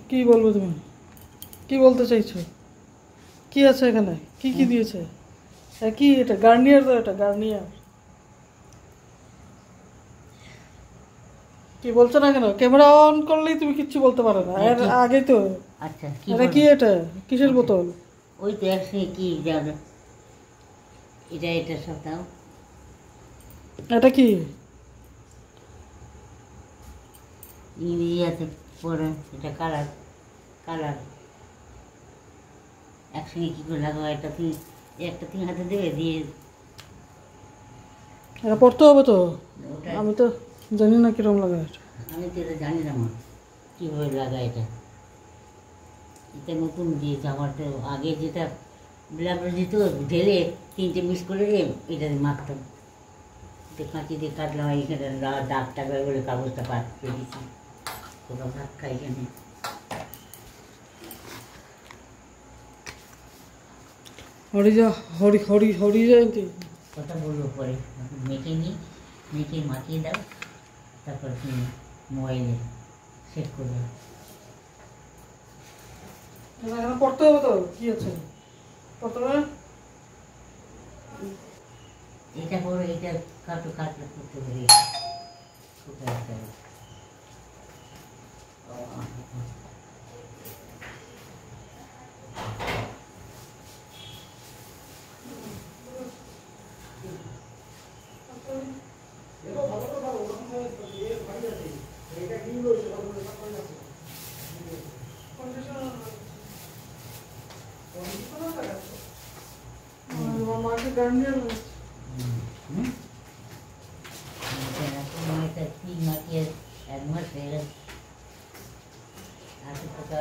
কি বলবো তুমি? কি বলতে চাইছো? কি আছে এখানে? কি কি দিয়েছে? কি এটা? গার্নিয়ার তো, এটা গার্নিয়ার। কি বলছো না কেন? ক্যামেরা অন করলেই তুমি কিচ্ছু বলতে পারো না। এর আগে তো আচ্ছা এটা কি? এটা কিসের বোতল? ওই তো একসঙ্গে কি যাবে এটা সব দাও। এটা কি? ইংরেজি আছে পরে, এটা কালার কালার একসঙ্গে কী করে লাগাও? এটা তুমি একটা তুমি হাতে দেবে দিয়ে এটা পড়তে হবে তো। ওটা আমি তো জানি না কিরকম লাগে এটা। আমি তো এটা জানি না মা কীভাবে লাগায় এটা। এটা নতুন দিয়েছে আমার, তো আগে যেটা ব্ল্যাক দিত ঢেলে 3টে মিক্স করে এটা মাখতাম, এটা কাঁচি দিয়ে কাটলাম, এইখানে দাগ টাগ বলে কাগজটা পাঠিয়ে দিচ্ছি, কোথাও ভাত খাই এখানে। হরি জয়ন্তী কথা বলবো পরে, মেখে নিই, মেখে মাখিয়ে দাও, তারপর তুমি মোবাইলে সেট করবে। এখানে পড়তে হবে তো। কি আছে পড়তে হবে? এটা করে এটা কাটলে করতে হবে। কোথায় একটা গার্নিয়ার কি মাখিয়ে 1 মাস হয়ে গেছে। আসে পোকা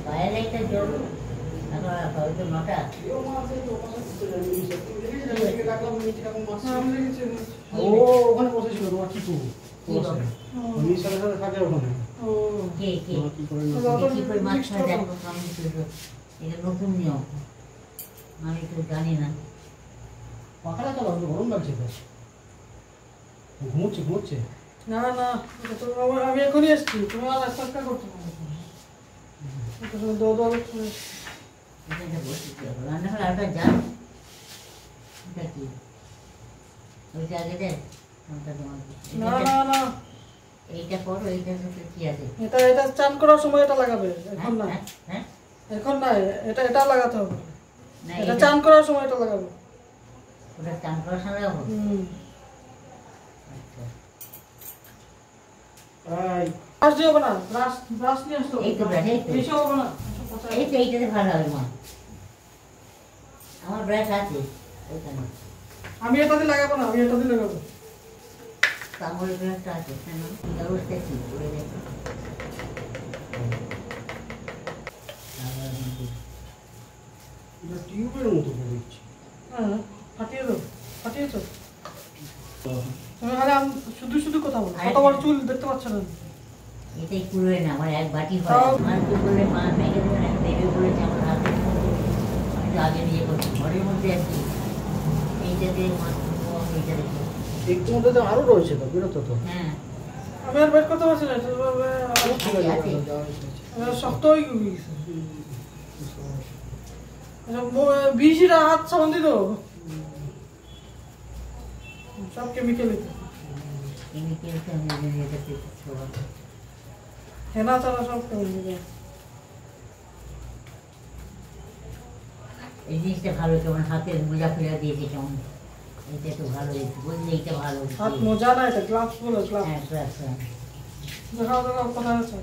বাইরে একটা জল এখন হয়তো 9টা। ওখানে বসেছিল তোমার চিকু, উনির সাথে সাথে থাকে ওখানে। কে কে কি করে মাছ খায় দেখো, আমি তো এটা নতুন নিয়ম, আমি তো জানি না। পাখাটা চালাও, গরম লাগছে তো। ঘুমোচ্ছে। না না, আমি এখনই এসছি। তুমি আর একটা করতে পারো। এখানে বসে কি হবে? রান্নাঘরে আরেকটা যান, এটা কি ওইটা আগে দেয় না না না, এইটা করো, এইটার সাথে কি আছে? এটা চান করার সময় এটা লাগাবে, এখন না। হ্যাঁ এখন না, এটা লাগাতে হবে। না, এটা চান করার সময় এটা লাগাবে। ওটা চান করার সময় লাগাবো? আচ্ছা, ব্রাশ দিয়ে হবে না, ব্রাশ নিয়ে আসতে হবে। এই তো ব্রাশ, এই তো এসব হবে না। এইটাতে ভালো হবে মা, আমার ব্রাশ আছে ওইখানে। আমি এটা দিয়ে লাগাবো না, আমি এটা দিয়ে লাগাবো। তাহলে ব্রাশটা আছে কেন? ব্যবস্থা কি করে দেখো। টিউবের মতো করে দিচ্ছি। হ্যাঁ, ফাটিয়ে দাও। ফাটিয়েছো? তুমি খালি শুধু কথা বলো, কত বড় চুল দেখতে পাচ্ছ না? এটাই পুরোই না, আমার 1 বাটি হয়। আমার তো বলে মা মেঘে দেবে না, দেবে বলেছে আমার হাতের মধ্যে, আমি তো আগে নিয়ে করছি ঘরের মধ্যে আর কি। এইটাতে মাছ এইটা দেখো। একটু মধ্যে তো আরো রয়েছে তো, বিরত তো। হ্যাঁ আমি আর বের করতে পারছি না, ঠিক আছে, আছে। শক্ত হয়ে গেছে। বিষিরা হাত সাবান দিত, সব কেমিক্যাল। কেমিক্যালটা আমি এটা পেয়েছি। হেনা ছাড়া সব কেমিক্যাল। এই জিনিসটা ভালো, কেমন হাতের মোজা ফেলা দিয়েছে কেমন, এটা তো ভালো হয়েছে বললে, এইটা ভালো। হাত মোজা না, এটা গ্লাভস বলে, গ্লাভস। হ্যাঁ গ্লাভস। দেখাও কোথায় আছে।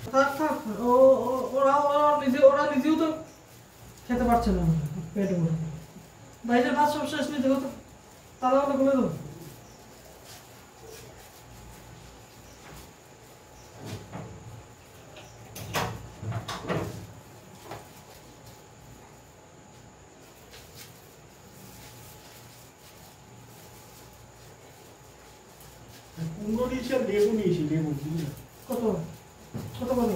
থাক থাক, ওরা নিজেও তো খেতে পারছে না, পেট ভরে। বাইরের ভাত সব শেষ নিয়ে দেখো তো, তারা হলে বলে দেবো। কুমড়ো নিয়েছি আর লেবু নিয়েছি, লেবু বুঝলি? কত কত কত?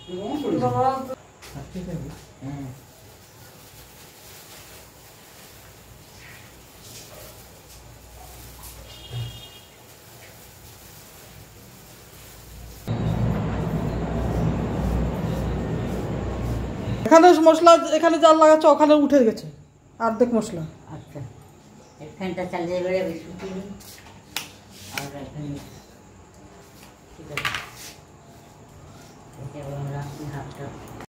কেমন করেছিস? বাবা, ঠিক আছে, হ্যাঁ। এখানে মশলা, এখানে জাল লাগাচ্ছে ওখানে উঠে গেছে অর্ধেক মশলা। আচ্ছা, এই ফ্যানটা চালিয়ে বেড়ে শুকিয়ে নিই। আর এখানে ঠিক আছে, এটা এবার রাখছি হাতটা।